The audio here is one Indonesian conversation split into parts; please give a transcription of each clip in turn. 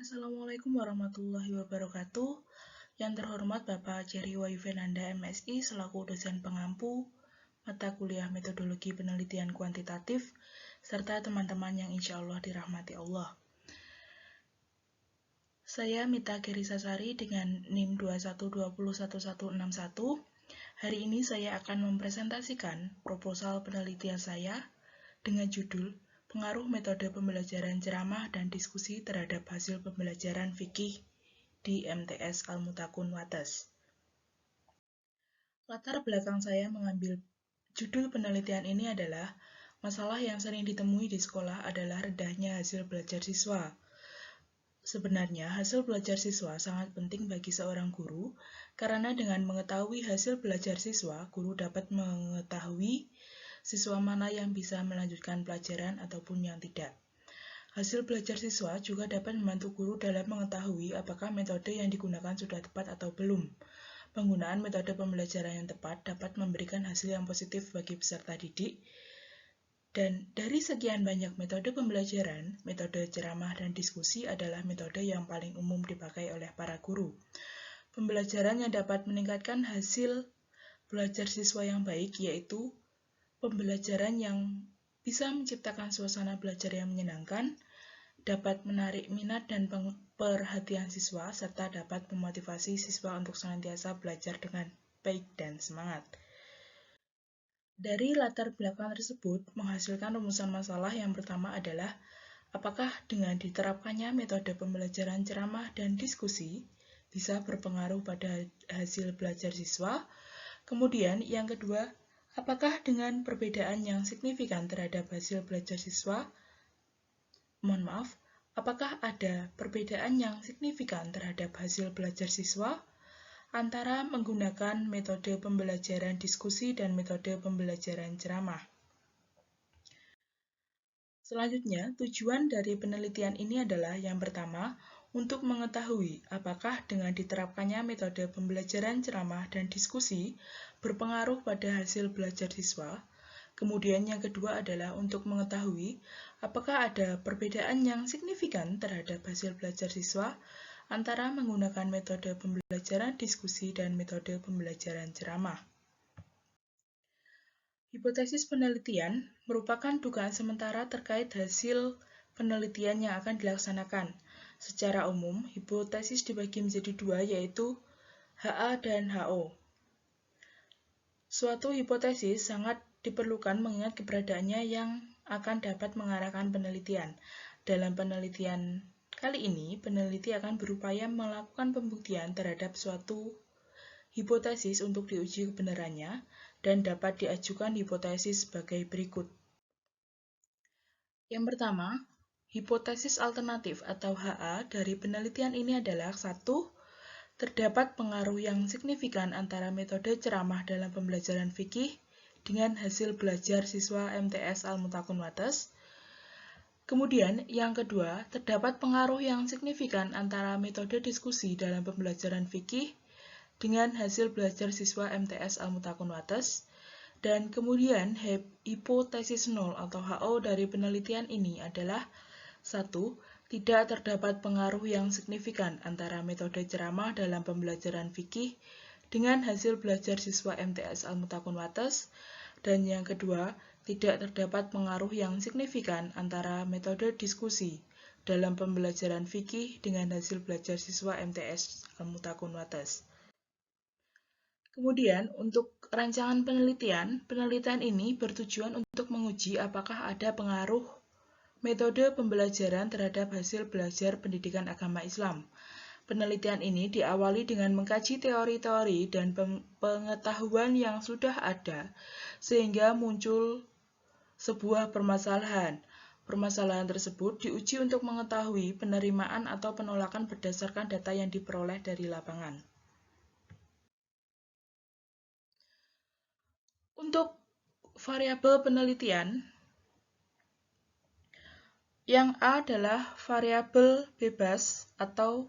Assalamualaikum warahmatullahi wabarakatuh. Yang terhormat Bapak Jerry Wayuvenanda MSI selaku dosen pengampu mata kuliah metodologi penelitian kuantitatif, serta teman-teman yang insya Allah dirahmati Allah. Saya Mita Gerisasari dengan NIM 21201161. Hari ini saya akan mempresentasikan proposal penelitian saya dengan judul Pengaruh Metode Pembelajaran Ceramah dan Diskusi terhadap Hasil Pembelajaran Fikih di MTS Al-Mutakun Wates. Latar belakang saya mengambil judul penelitian ini adalah masalah yang sering ditemui di sekolah adalah rendahnya hasil belajar siswa. Sebenarnya, hasil belajar siswa sangat penting bagi seorang guru karena dengan mengetahui hasil belajar siswa, guru dapat mengetahui siswa mana yang bisa melanjutkan pelajaran ataupun yang tidak. Hasil belajar siswa juga dapat membantu guru dalam mengetahui apakah metode yang digunakan sudah tepat atau belum. Penggunaan metode pembelajaran yang tepat dapat memberikan hasil yang positif bagi peserta didik. Dan dari sekian banyak metode pembelajaran, metode ceramah dan diskusi adalah metode yang paling umum dipakai oleh para guru. Pembelajaran yang dapat meningkatkan hasil belajar siswa yang baik yaitu pembelajaran yang bisa menciptakan suasana belajar yang menyenangkan, dapat menarik minat dan perhatian siswa, serta dapat memotivasi siswa untuk senantiasa belajar dengan baik dan semangat. Dari latar belakang tersebut, menghasilkan rumusan masalah yang pertama adalah apakah dengan diterapkannya metode pembelajaran ceramah dan diskusi bisa berpengaruh pada hasil belajar siswa. Kemudian yang kedua, apakah dengan perbedaan yang signifikan terhadap hasil belajar siswa, apakah ada perbedaan yang signifikan terhadap hasil belajar siswa antara menggunakan metode pembelajaran diskusi dan metode pembelajaran ceramah? Selanjutnya, tujuan dari penelitian ini adalah yang pertama, untuk mengetahui apakah dengan diterapkannya metode pembelajaran ceramah dan diskusi berpengaruh pada hasil belajar siswa. Kemudian yang kedua adalah untuk mengetahui apakah ada perbedaan yang signifikan terhadap hasil belajar siswa antara menggunakan metode pembelajaran diskusi dan metode pembelajaran ceramah. Hipotesis penelitian merupakan dugaan sementara terkait hasil penelitian yang akan dilaksanakan. Secara umum, hipotesis dibagi menjadi dua, yaitu HA dan HO. Suatu hipotesis sangat diperlukan mengingat keberadaannya yang akan dapat mengarahkan penelitian. Dalam penelitian kali ini, peneliti akan berupaya melakukan pembuktian terhadap suatu hipotesis untuk diuji kebenarannya dan dapat diajukan hipotesis sebagai berikut. Yang pertama, hipotesis alternatif atau HA dari penelitian ini adalah 1. Terdapat pengaruh yang signifikan antara metode ceramah dalam pembelajaran fikih dengan hasil belajar siswa MTS Al-Mutakun Wates. Kemudian, yang kedua, terdapat pengaruh yang signifikan antara metode diskusi dalam pembelajaran fikih dengan hasil belajar siswa MTS Al-Mutakun Wates. Dan kemudian, hipotesis 0 atau HO dari penelitian ini adalah 1. Tidak terdapat pengaruh yang signifikan antara metode ceramah dalam pembelajaran fikih dengan hasil belajar siswa MTS Al-Mutakun Wates. Dan yang kedua, tidak terdapat pengaruh yang signifikan antara metode diskusi dalam pembelajaran fikih dengan hasil belajar siswa MTS Al-Mutakun Wates. Kemudian, untuk rancangan penelitian ini bertujuan untuk menguji apakah ada pengaruh metode pembelajaran terhadap hasil belajar pendidikan agama Islam. Penelitian ini diawali dengan mengkaji teori-teori dan pengetahuan yang sudah ada, sehingga muncul sebuah permasalahan. Permasalahan tersebut diuji untuk mengetahui penerimaan atau penolakan berdasarkan data yang diperoleh dari lapangan. Untuk variabel penelitian, yang A adalah variabel bebas atau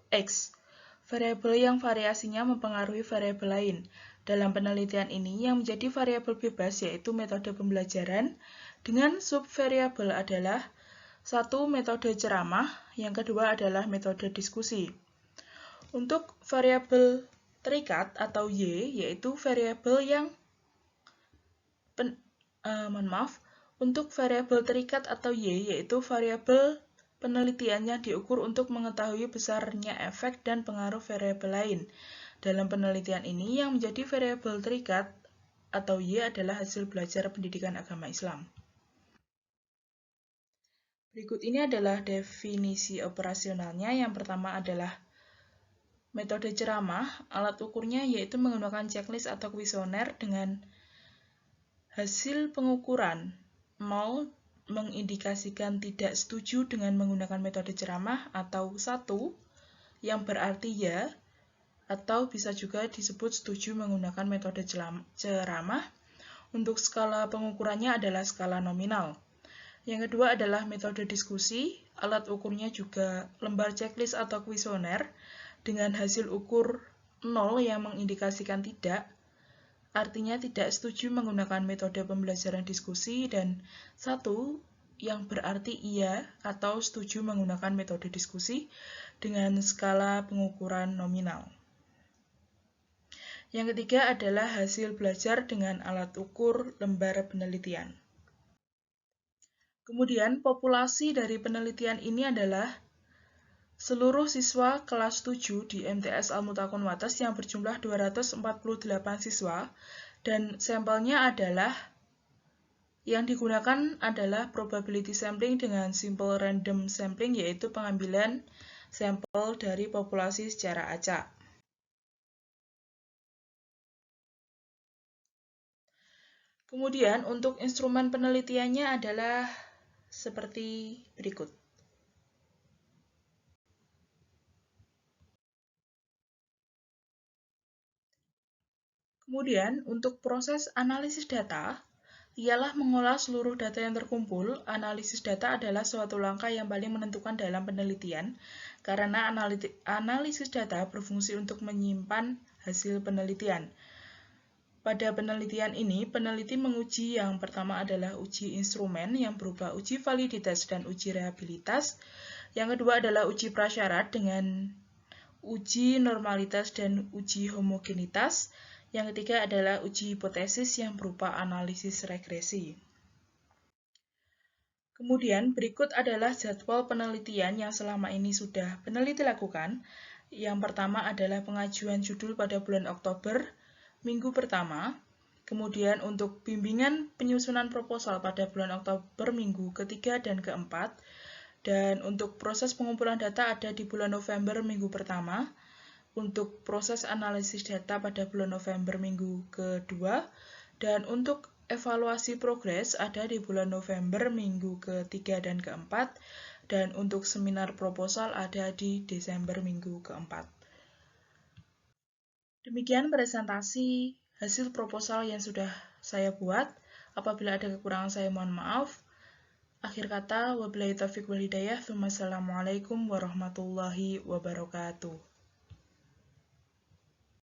X, variabel yang variasinya mempengaruhi variabel lain. Dalam penelitian ini, yang menjadi variabel bebas yaitu metode pembelajaran, dengan subvariabel adalah Satu, metode ceramah, yang kedua adalah metode diskusi. Untuk variabel terikat atau Y, yaitu variabel yang untuk variabel terikat atau Y, yaitu variabel penelitiannya diukur untuk mengetahui besarnya efek dan pengaruh variabel lain. Dalam penelitian ini, yang menjadi variabel terikat atau Y adalah hasil belajar pendidikan agama Islam. Berikut ini adalah definisi operasionalnya. Yang pertama adalah metode ceramah. Alat ukurnya yaitu menggunakan checklist atau kuesioner dengan hasil pengukuran 0 mengindikasikan tidak setuju dengan menggunakan metode ceramah, atau 1 yang berarti ya, atau bisa juga disebut setuju menggunakan metode ceramah. Untuk skala pengukurannya adalah skala nominal. Yang kedua adalah metode diskusi. Alat ukurnya juga lembar checklist atau kuesioner dengan hasil ukur 0 yang mengindikasikan tidak, artinya tidak setuju menggunakan metode pembelajaran diskusi, dan 1 yang berarti iya atau setuju menggunakan metode diskusi dengan skala pengukuran nominal. Yang ketiga adalah hasil belajar dengan alat ukur lembar penelitian. Kemudian, populasi dari penelitian ini adalah seluruh siswa kelas 7 di MTS Al-Mutakun Wates yang berjumlah 248 siswa, dan sampelnya adalah yang digunakan adalah probability sampling dengan simple random sampling, yaitu pengambilan sampel dari populasi secara acak. Kemudian, untuk instrumen penelitiannya adalah seperti berikut. Kemudian, untuk proses analisis data, ialah mengolah seluruh data yang terkumpul. Analisis data adalah suatu langkah yang paling menentukan dalam penelitian, karena analisis data berfungsi untuk menyimpan hasil penelitian. Pada penelitian ini, peneliti menguji yang pertama adalah uji instrumen yang berupa uji validitas dan uji reliabilitas. Yang kedua adalah uji prasyarat dengan uji normalitas dan uji homogenitas. Yang ketiga adalah uji hipotesis yang berupa analisis regresi. Kemudian berikut adalah jadwal penelitian yang selama ini sudah peneliti lakukan. Yang pertama adalah pengajuan judul pada bulan Oktober, minggu pertama. Kemudian untuk bimbingan penyusunan proposal pada bulan Oktober, minggu ketiga dan keempat. Dan untuk proses pengumpulan data ada di bulan November, minggu pertama. Untuk proses analisis data pada bulan November, minggu kedua. Dan untuk evaluasi progres ada di bulan November, minggu ketiga dan keempat. Dan untuk seminar proposal ada di Desember, minggu keempat. Demikian presentasi hasil proposal yang sudah saya buat. Apabila ada kekurangan saya mohon maaf. Akhir kata, wabillahi taufiq wal hidayah. Wassalamualaikum warahmatullahi wabarakatuh.